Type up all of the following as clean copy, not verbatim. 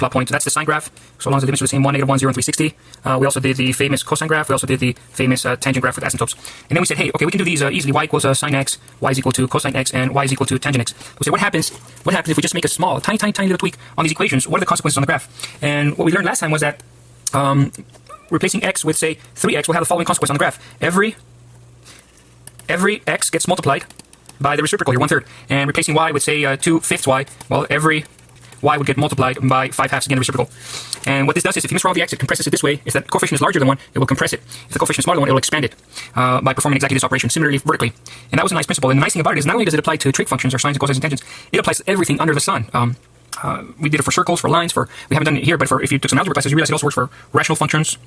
plot point. So that's the sine graph, so long as the limits are the same, 1, -1, 0, and 360. We also did the famous cosine graph. We also did the famous tangent graph with asymptotes. And then we said, hey, okay, we can do these easily. Y equals sine x, y is equal to cosine x, and y is equal to tangent x. We say, what happens if we just make a small, tiny little tweak on these equations? What are the consequences on the graph? And what we learned last time was that replacing x with, say, 3x will have the following consequence on the graph. Every x gets multiplied by the reciprocal here, 1/3. And replacing y with, say, 2/5 y, well, every y would get multiplied by 5/2 again, the reciprocal. And what this does is, if you misroll the x, it compresses it this way. If that coefficient is larger than 1, it will compress it. If the coefficient is smaller than 1, it will expand it by performing exactly this operation, similarly vertically. And that was a nice principle. And the nice thing about it is, not only does it apply to trig functions or sines and cosines and tangents, it applies to everything under the sun. We did it for circles, for lines, we haven't done it here, but if you took some algebra classes, you realize it also works for rational functions,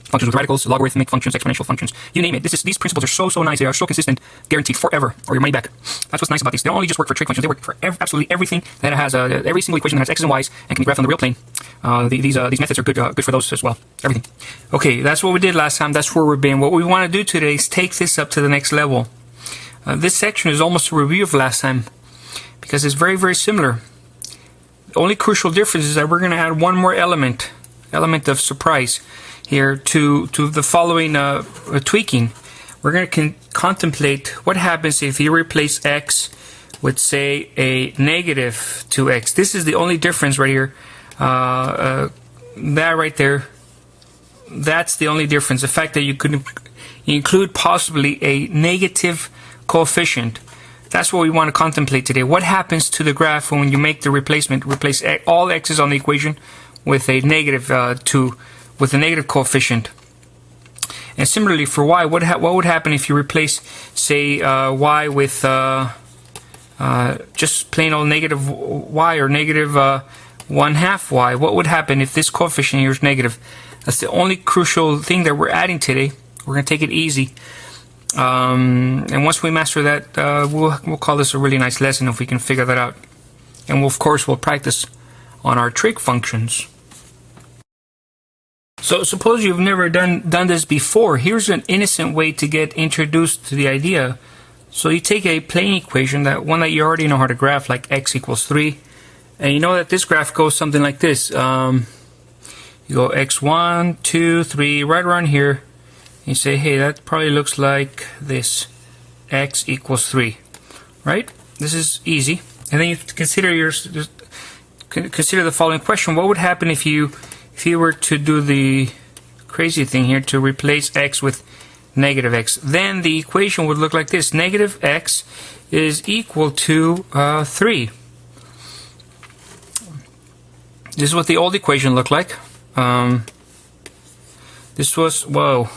functions with radicals, logarithmic functions, exponential functions, you name it. These principles are so nice. They are so consistent, guaranteed forever, or your money back. That's what's nice about these. They don't only just work for trig functions. They work for absolutely everything that has every single equation that has x's and y's and can be graphed on the real plane. These methods are good for those as well. Everything. Okay, that's what we did last time. That's where we've been. What we want to do today is take this up to the next level. This section is almost a review of last time because it's very similar. The only crucial difference is that we're going to add one more element of surprise here to the following tweaking. We're going to contemplate what happens if you replace x with, say, a negative 2x. This is the only difference right here. That right there, that's the only difference. The fact that you could include possibly a negative coefficient. That's what we want to contemplate today. What happens to the graph when you make the replacement, replace all x's on the equation with a negative with a negative coefficient? And similarly for y, what would happen if you replace, say, y with just plain old negative y or negative 1/2 y? What would happen if this coefficient here is negative? That's the only crucial thing that we're adding today. We're going to take it easy. And once we master that, we'll call this a really nice lesson if we can figure that out. And of course we'll practice on our trig functions. So suppose you've never done this before. Here's an innocent way to get introduced to the idea. So you take a plane equation, one that you already know how to graph, like x equals 3, and you know that this graph goes something like this. You go x1, 2, 3, right around here. You say, hey, that probably looks like this, x equals 3, right? This is easy. And then you consider the following question: what would happen if you were to do the crazy thing here to replace x with negative x? Then the equation would look like this: negative x is equal to 3. This is what the old equation looked like. This was, whoa,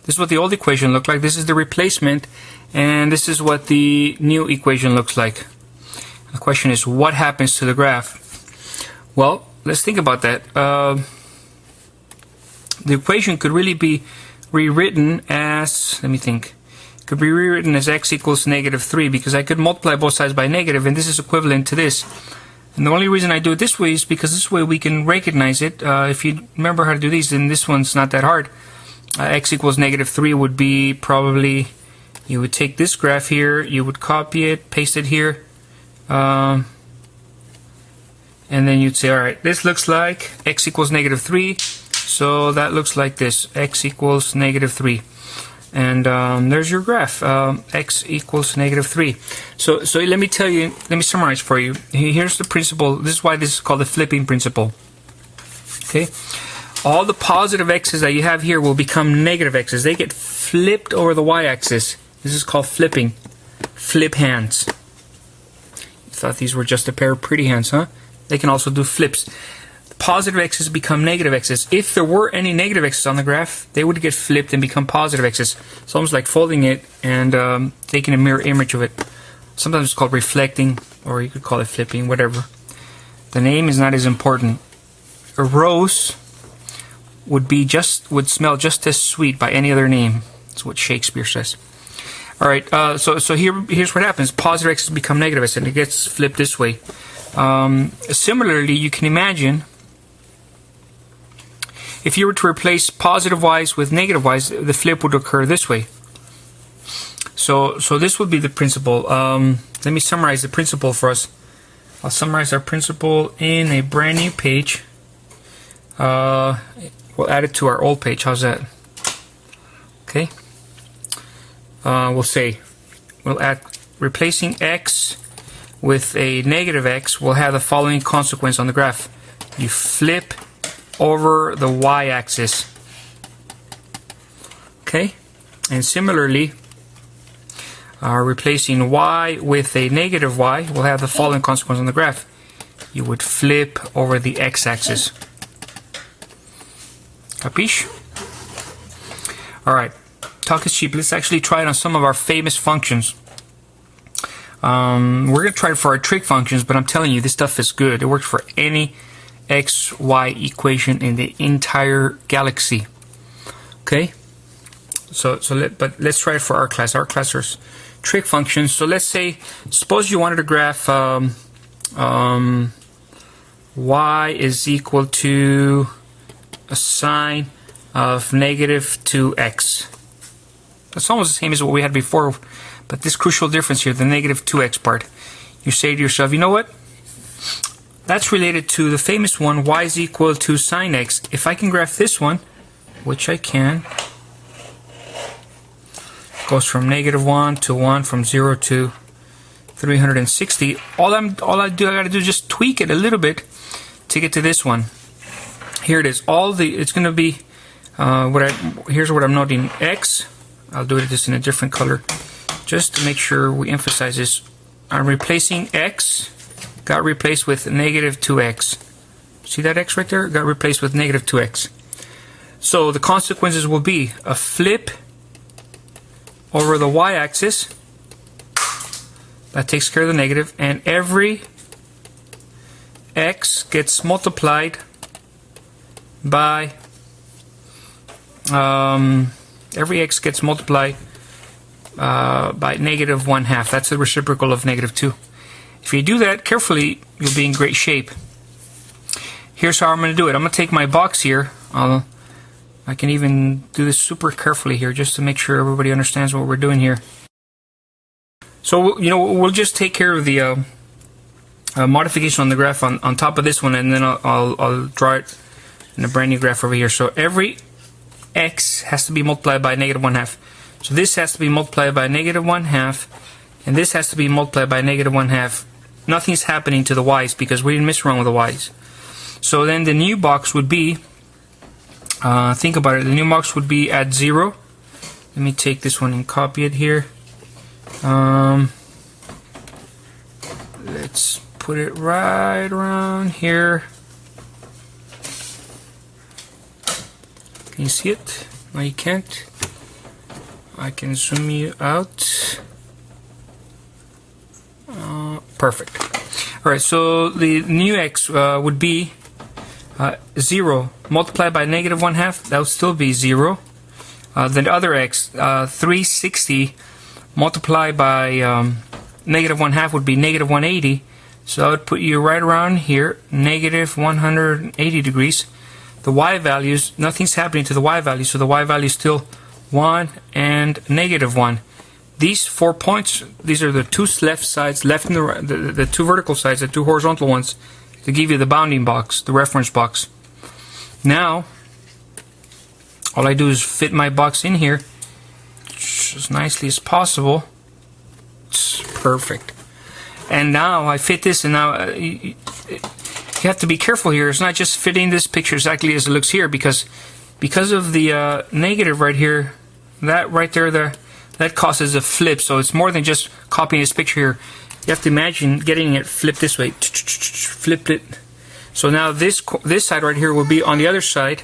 this is what the old equation looked like. This is the replacement, and this is what the new equation looks like. The question is, what happens to the graph? Well, let's think about that. The equation could really be rewritten as, let me think, could be rewritten as x equals negative 3, because I could multiply both sides by negative, and this is equivalent to this. And the only reason I do it this way is because this way we can recognize it. If you remember how to do these, then this one's not that hard. X equals negative 3 would be probably, you would take this graph here, you would copy it, paste it here, and then you'd say, alright, this looks like x equals negative 3, so that looks like this, x equals negative 3. And there's your graph, x equals negative 3. So let me summarize for you. Here's the principle. This is why this is called the flipping principle. Okay, all the positive x's that you have here will become negative x's. They get flipped over the y-axis. This is called flipping. Flip hands. You thought these were just a pair of pretty hands, huh? They can also do flips. Positive x's become negative x's. If there were any negative x's on the graph, they would get flipped and become positive x's. It's almost like folding it and taking a mirror image of it. Sometimes it's called reflecting, or you could call it flipping, whatever. The name is not as important. A rose would smell just as sweet by any other name. That's what Shakespeare says. All right. So here's what happens. Positive x's become negative x's, and it gets flipped this way. Similarly, you can imagine if you were to replace positive y's with negative y's, the flip would occur this way. So this would be the principle. Let me summarize the principle for us. I'll summarize our principle in a brand new page. We'll add it to our old page. How's that? Okay. We'll add replacing x with a negative x. We'll have the following consequence on the graph. You flip over the y-axis. Okay. And similarly, replacing y with a negative y, we'll have the following consequence on the graph. You would flip over the x-axis. Capiche? Alright, talk is cheap. Let's actually try it on some of our famous functions. We're going to try it for our trig functions, but I'm telling you, this stuff is good. It works for any x, y equation in the entire galaxy. Okay? But let's try it for our class. Our class is trig functions. So let's say, suppose you wanted to graph y is equal to a sine of negative 2x. That's almost the same as what we had before, but this crucial difference here, the negative 2x part. You say to yourself, you know what? That's related to the famous one, y is equal to sine x. If I can graph this one, which I can, goes from negative 1 to 1, from 0 to 360. All I gotta do is just tweak it a little bit to get to this one. Here it is. It's going to be here's what I'm noting. X. I'll do it just in a different color, just to make sure we emphasize this. I'm replacing x. Got replaced with negative 2x. See that x right there? Got replaced with negative 2x. So the consequences will be a flip over the y-axis. That takes care of the negative, and every x gets multiplied by by negative 1/2. That's the reciprocal of negative 2. If you do that carefully, you'll be in great shape. Here's how I'm going to do it. I'm going to take my box here. I can even do this super carefully here, just to make sure everybody understands what we're doing here. So we'll just take care of the modification on the graph on top of this one, and then I'll draw it in a brand new graph over here. So every x has to be multiplied by negative 1/2. So this has to be multiplied by negative 1/2, and this has to be multiplied by negative 1/2. Nothing's happening to the y's because we didn't mess around with the y's. So then the new box would be, think about it, the new box would be at 0. Let me take this one and copy it here. Let's put it right around here. Can you see it? No, you can't. I can zoom you out. Perfect. Alright, so the new x would be 0 multiplied by negative 1/2. That would still be 0. Then the other x, 360 multiplied by negative 1/2 would be negative 180. So that would put you right around here, negative 180 degrees. The y values, nothing's happening to the y value, so the y value is still 1 and negative 1. These 4 points, these are the two left sides, left and the right, the two vertical sides, the two horizontal ones, to give you the bounding box, the reference box. Now, all I do is fit my box in here as nicely as possible. It's perfect. And now I fit this, and now you have to be careful here. It's not just fitting this picture exactly as it looks here, because of the negative right here, that right there, that causes a flip. So it's more than just copying this picture here. You have to imagine getting it flipped this way. Flipped it. So now this side right here will be on the other side,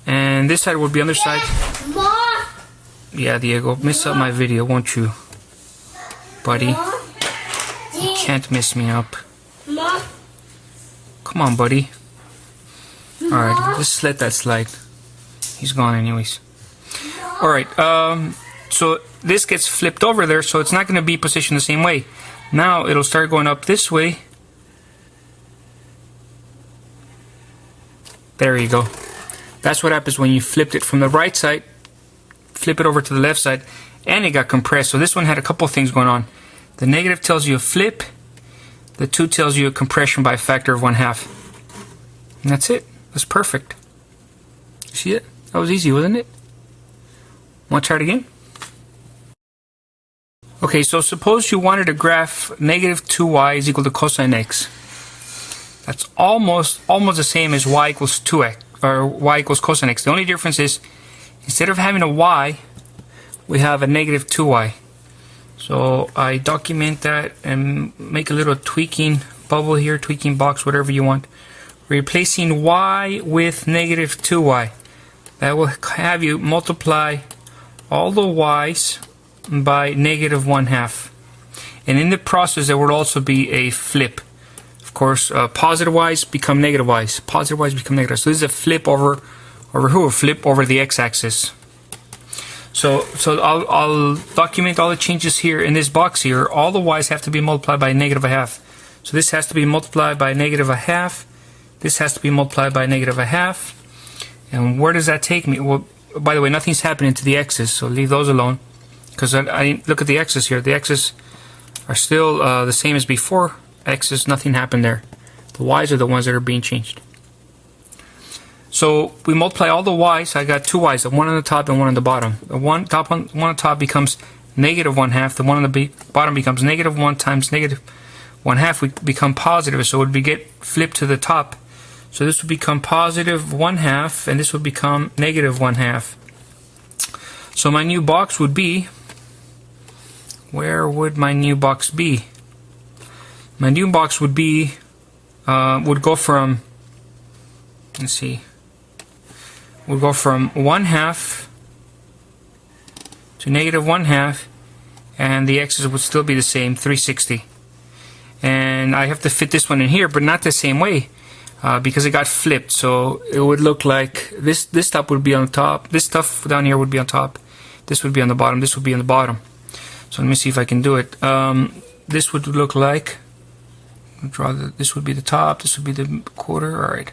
and this side will be on the other side. Mom. Yeah, Diego, miss up my video, won't you, buddy? You can't mess me up. Mom. Come on, buddy. Alright, just let that slide. He's gone anyways. Alright, so this gets flipped over there, so it's not going to be positioned the same way. Now it'll start going up this way. There you go. That's what happens when you flipped it from the right side, flip it over to the left side, and it got compressed. So this one had a couple things going on. The negative tells you a flip. The 2 tells you a compression by a factor of 1/2. And that's it. That's perfect. See it? That was easy, wasn't it? Want to try it again? Okay, so suppose you wanted to graph -2y is equal to cosine x. That's almost the same as y equals 2x, or y equals cosine x. The only difference is, instead of having a y, we have a -2y. So I document that and make a little tweaking bubble here, tweaking box, whatever you want. Replacing y with -2y. That will have you multiply all the y's by -1/2. And in the process there will also be a flip. Of course, positive y's become negative y's. Positive y's become negative. So this is a flip over who? A flip over the x-axis. So I'll document all the changes here in this box here. All the y's have to be multiplied by -1/2. So this has to be multiplied by -1/2. This has to be multiplied by -1/2. And where does that take me? Well, by the way, nothing's happening to the x's, so leave those alone. Because I look at the x's here. The x's are still the same as before. X's, nothing happened there. The y's are the ones that are being changed. So we multiply all the y's. I got 2 y's, one on the top and one on the bottom. The one on the top becomes -1/2. The one on the bottom becomes -1 times -1/2. We become positive, so it would get flipped to the top. So this would become +1/2, and this would become -1/2. So my new box would be, where would my new box be? My new box would be, would go from, let's see, would go from 1/2 to -1/2, and the x's would still be the same, 360. And I have to fit this one in here, but not the same way, because it got flipped. So it would look like this stuff would be on top, this stuff down here would be on top, this would be on the bottom, this would be on the bottom. So let me see if I can do it. This would look like, this would be the top, this would be the quarter. Alright.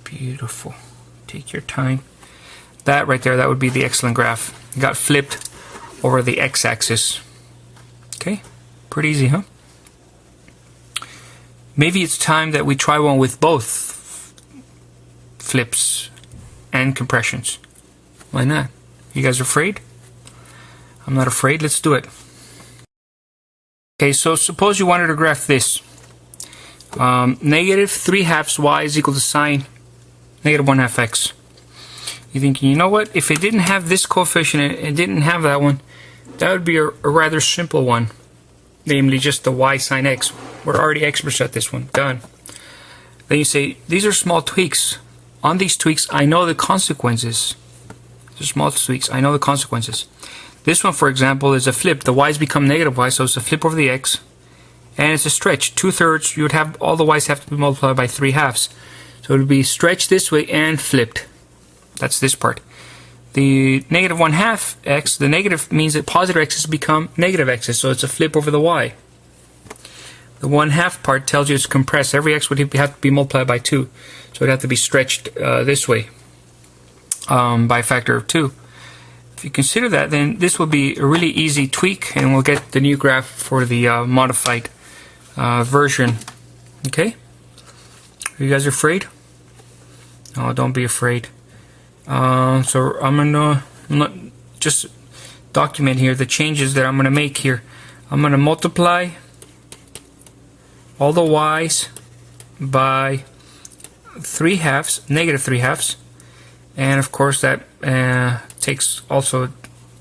Beautiful. Take your time. That right there, that would be the excellent graph. It got flipped over the x-axis. Okay, pretty easy, huh? Maybe it's time that we try one with both flips and compressions. Why not? You guys afraid? I'm not afraid. Let's do it. Okay, so suppose you wanted to graph this. -3/2 y is equal to sine -1/2 x. You're thinking, you know what? If it didn't have this coefficient and it didn't have that one, that would be a rather simple one. Namely, just the y sine x. We're already experts at this one. Done. Then you say, these are small tweaks. On these tweaks, I know the consequences. These are small tweaks. I know the consequences. This one, for example, is a flip. The y's become -y, so it's a flip over the x. And it's a stretch. 2/3, you would have, all the y's have to be multiplied by 3/2. So it would be stretched this way and flipped. That's this part. The -1/2 x, the negative means that positive x's become negative x's, so it's a flip over the y. The 1/2 part tells you it's compressed. Every x would have to be multiplied by 2, so it would have to be stretched this way by a factor of 2. If you consider that, then this will be a really easy tweak, and we'll get the new graph for the modified version. Okay? Are you guys afraid? Oh, don't be afraid. So I'm gonna just document here the changes that I'm gonna make here. I'm gonna multiply all the y's by -3/2, and of course that takes also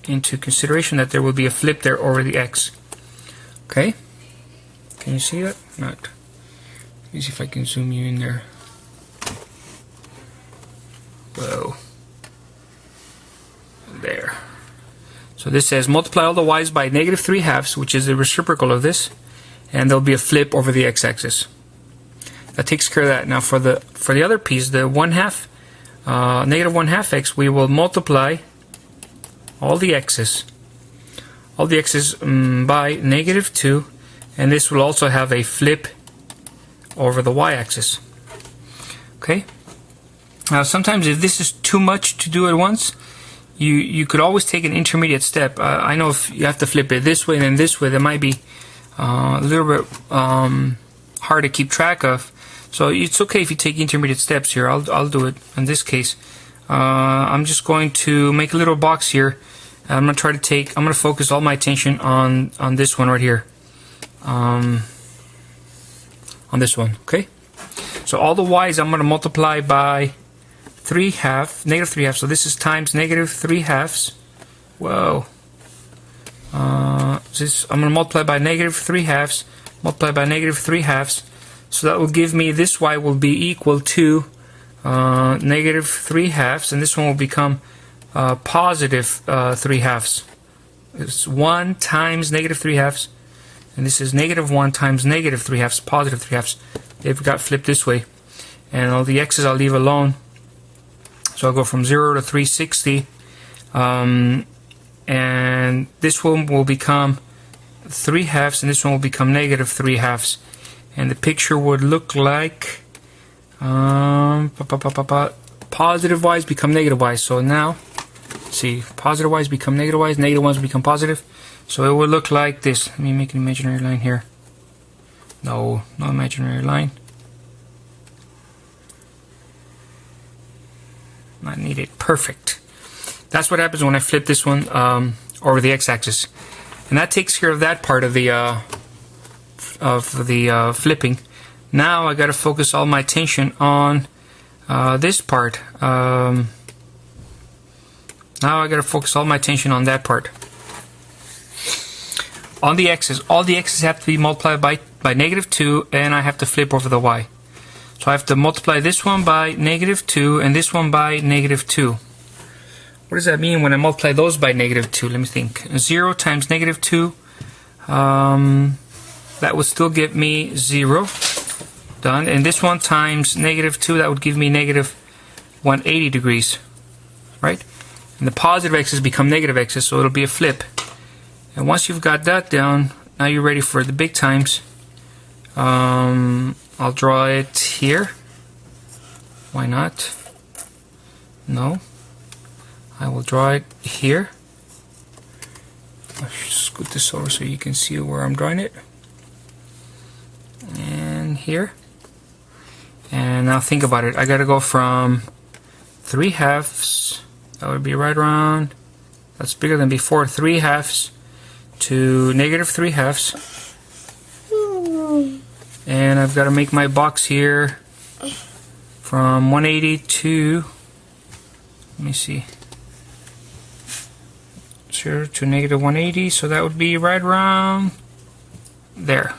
into consideration that there will be a flip there over the x. Okay, can you see that? Not. Let me see if I can zoom you in there. Whoa. There. So this says multiply all the y's by -3/2, which is the reciprocal of this, and there'll be a flip over the x-axis. That takes care of that. Now for the other piece, the -1/2 x, we will multiply all the x's by -2, and this will also have a flip over the y-axis. Okay. Now sometimes if this is too much to do at once, you could always take an intermediate step. I know if you have to flip it this way and then this way, that might be a little bit hard to keep track of. So it's okay if you take intermediate steps here. I'll do it in this case. I'm just going to make a little box here. I'm going to focus all my attention on this one right here. On this one, okay? So all the y's I'm going to multiply by negative 3 halves. So this is times negative 3 halves. Whoa. I'm going to multiply by negative 3 halves, multiply by negative 3 halves. So that will give me, this y will be equal to negative 3 halves, and this one will become positive 3 halves. It's 1 times negative 3 halves, and this is negative 1 times negative 3 halves, positive 3 halves. They've got flipped this way. And all the x's I'll leave alone. So I'll go from 0 to 360. And this one will become 3 halves, and this one will become negative 3 halves. And the picture would look like positive y's become negative y's. So now, see, positive y's become negative y's, negative ones become positive. So it would look like this. Let me make an imaginary line here. No imaginary line. Not needed. Perfect. That's what happens when I flip this one over the x-axis, and that takes care of that part of the flipping. Now I got to focus all my attention on this part. Now I got to focus all my attention on that part. On the x's, all the x's have to be multiplied by negative 2, and I have to flip over the y. So I have to multiply this one by negative 2 and this one by negative 2. What does that mean when I multiply those by negative 2? Let me think. 0 times negative 2, that would still give me 0. Done. And this one times negative 2, that would give me negative 180 degrees. Right? And the positive x's become negative x's, so it'll be a flip. And once you've got that down, now you're ready for the big times. I'll draw it here. Why not? No. I will draw it here. I'll scoot this over so you can see where I'm drawing it. And here. And now think about it. I gotta go from 3 halves, that would be right around, that's bigger than before, 3 halves to negative 3 halves. And I've got to make my box here from 180 to, let me see, 0 to negative 180, so that would be right around there.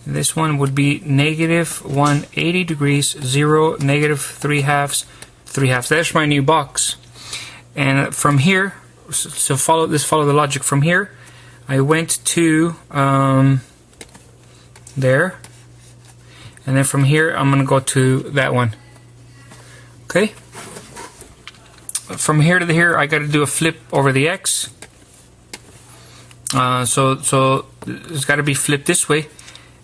And this one would be negative 180 degrees, 0, negative 3 halves, 3 halves. That's my new box. And from here, so follow the logic. From here, I went to there, and then from here I'm going to go to that one. Okay. From here to here, I got to do a flip over the x. So it's got to be flipped this way,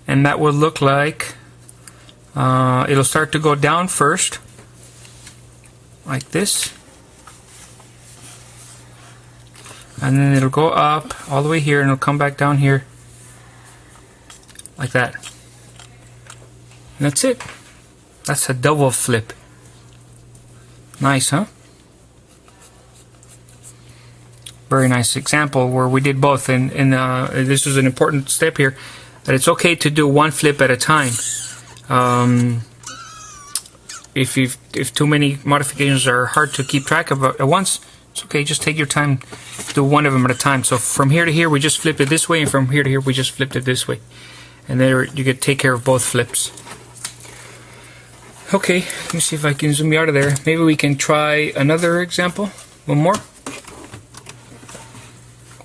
and that will look like it'll start to go down first, like this, and then it'll go up all the way here, and it'll come back down here, like that. And that's it. That's a double flip. Nice, huh? Very nice example where we did both, and this is an important step here, that it's okay to do one flip at a time. If too many modifications are hard to keep track of at once, it's okay, just take your time, do one of them at a time. So from here to here we just flipped it this way, and from here to here we just flipped it this way, and there you could take care of both flips. Okay, let me see if I can zoom you out of there. Maybe we can try another example, one more.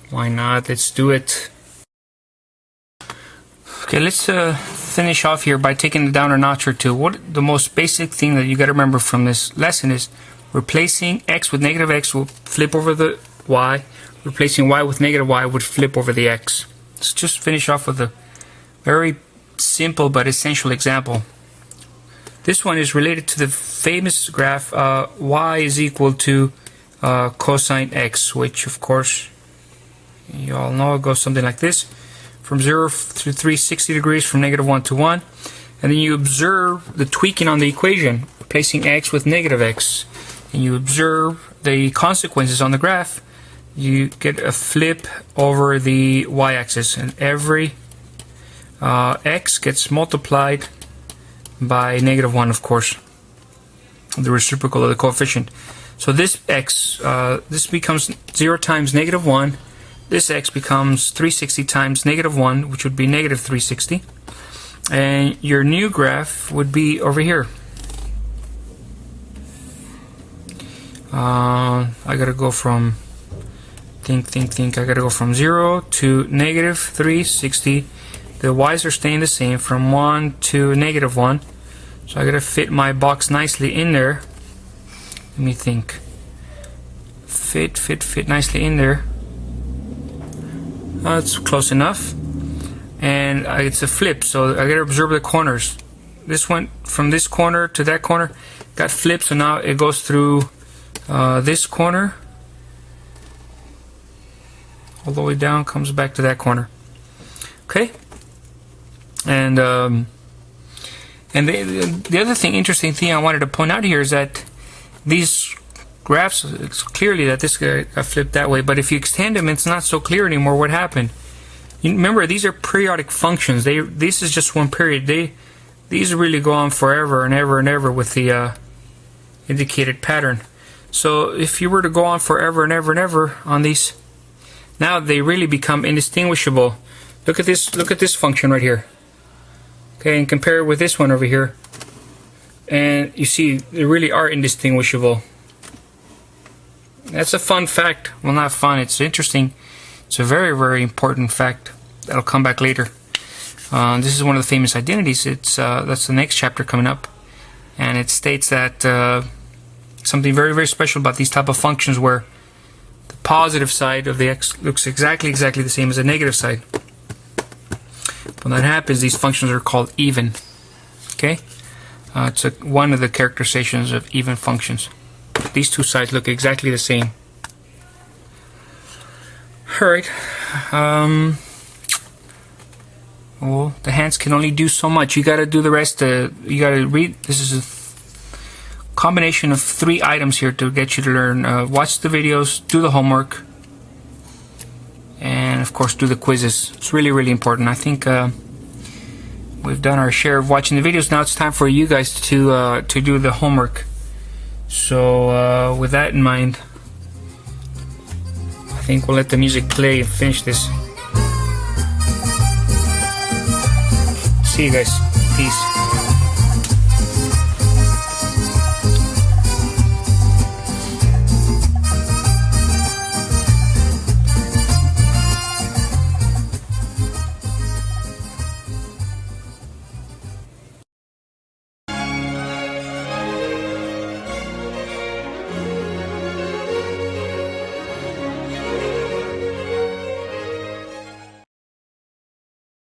Why not? Let's do it. Okay, let's finish off here by taking it down a notch or two. What the most basic thing that you got to remember from this lesson is replacing x with negative x will flip over the y. Replacing y with negative y would flip over the x. Let's just finish off with a very simple but essential example. This one is related to the famous graph y is equal to cosine x, which of course you all know it goes something like this: from 0 to 360 degrees, from -1 to 1. And then you observe the tweaking on the equation, replacing x with negative x, and you observe the consequences on the graph. You get a flip over the y-axis, and every x gets multiplied by -1, of course, the reciprocal of the coefficient. So this x, this becomes 0 times -1. This x becomes 360 times -1, which would be -360. And your new graph would be over here. I gotta go from I gotta go from 0 to -360. The y's are staying the same, from 1 to -1. So I gotta fit my box nicely in there. Let me think. Fit nicely in there. That's close enough. And it's a flip, so I gotta observe the corners. This went from this corner to that corner, got flipped, so now it goes through this corner all the way down, comes back to that corner. Okay. And the other thing, interesting thing I wanted to point out here is that these graphs, it's clearly that this got flipped that way, but if you extend them, it's not so clear anymore what happened. You remember, these are periodic functions. This is just one period. These really go on forever and ever and ever with the indicated pattern. So if you were to go on forever and ever and ever on these, now they really become indistinguishable. Look at this function right here. Okay, and compare it with this one over here, and you see they really are indistinguishable. That's a fun fact. Well, not fun, it's interesting. It's a very, very important fact that'll come back later. This is one of the famous identities. It's that's the next chapter coming up, and it states that something very, very special about these type of functions, where the positive side of the x looks exactly the same as the negative side. When that happens, these functions are called even. Okay, it's one of the characterizations of even functions. These two sides look exactly the same. Alright. Well, the hands can only do so much. You gotta do the rest. You gotta read. This is a combination of 3 items here to get you to learn. Watch the videos, do the homework, and of course do the quizzes. It's really, really important. I think we've done our share of watching the videos. Now it's time for you guys to do the homework. So with that in mind, I think we'll let the music play and finish this. See you guys. Peace.